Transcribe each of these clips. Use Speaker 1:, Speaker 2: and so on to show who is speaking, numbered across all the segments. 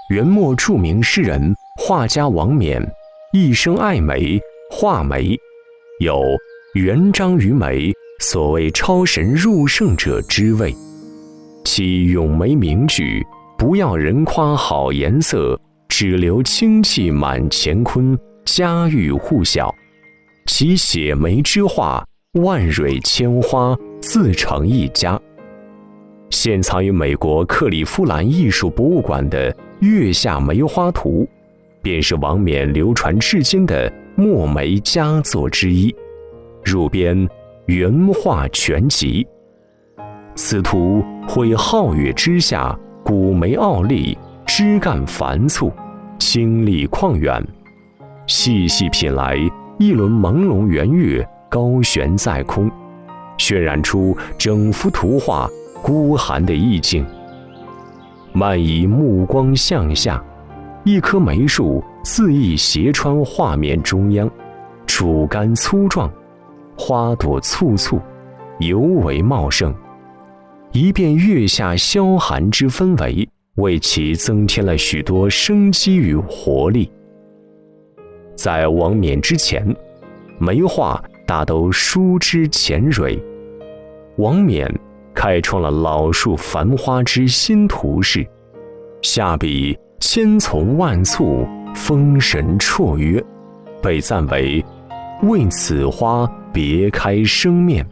Speaker 1: 元末著名诗人、画家王冕一生爱梅、画梅，有元章于梅，所谓超神入圣者之谓。其咏梅名句，不要人夸好颜色，只留清气满乾坤，家喻户晓。其写梅之画，万蕊千花，自成一家。现藏于美国克利夫兰艺术博物馆的《月下梅花图》，便是王冕流传至今的墨梅佳作之一，入编《原画全集》。此图绘皓月之下，古梅傲立，枝干繁簇，清丽旷远。细细品来，一轮朦胧圆月高悬在空，渲染出整幅图画孤寒的意境。漫移目光向下，一棵梅树恣意斜穿画面中央，主干粗壮，花朵簇簇，尤为茂盛，一变月下萧寒之氛围，为其增添了许多生机与活力。在王冕之前，梅画大都疏枝浅蕊，王冕开创了老树繁花之新图式，下笔千丛万簇，风神绰约，被赞为为此花别开生面。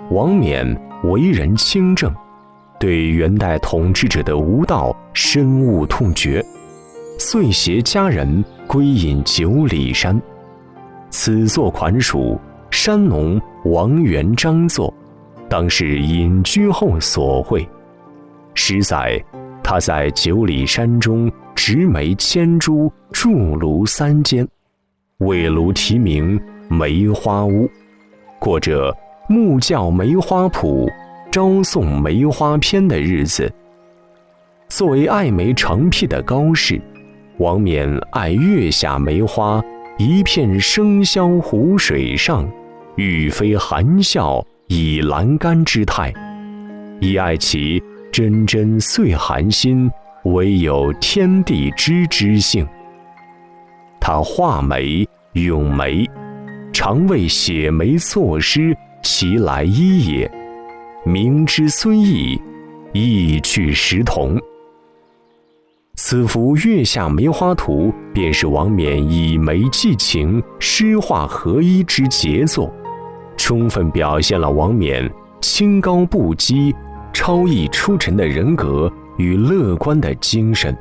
Speaker 1: 王冕为人清正，对元代统治者的无道深恶痛绝，遂携家人归隐九里山。此作款属山农王元章作，当是隐居后所绘。实载他在九里山中植梅千株，筑庐3间，为庐题名梅花屋，过着木教梅花谱，朝诵梅花篇的日子。作为爱梅成癖的高士，王冕爱月下梅花，一片生萧湖水上，欲飞含笑以栏杆之态，亦爱其真真岁寒心，唯有天地知之性。他画梅咏梅，常为写梅作诗，其来依也。名之虽异，意趣实同。此幅《月下梅花图》便是王冕以梅寄情、诗画合一之杰作，充分表现了王冕清高不羁、超逸出尘的人格与乐观的精神。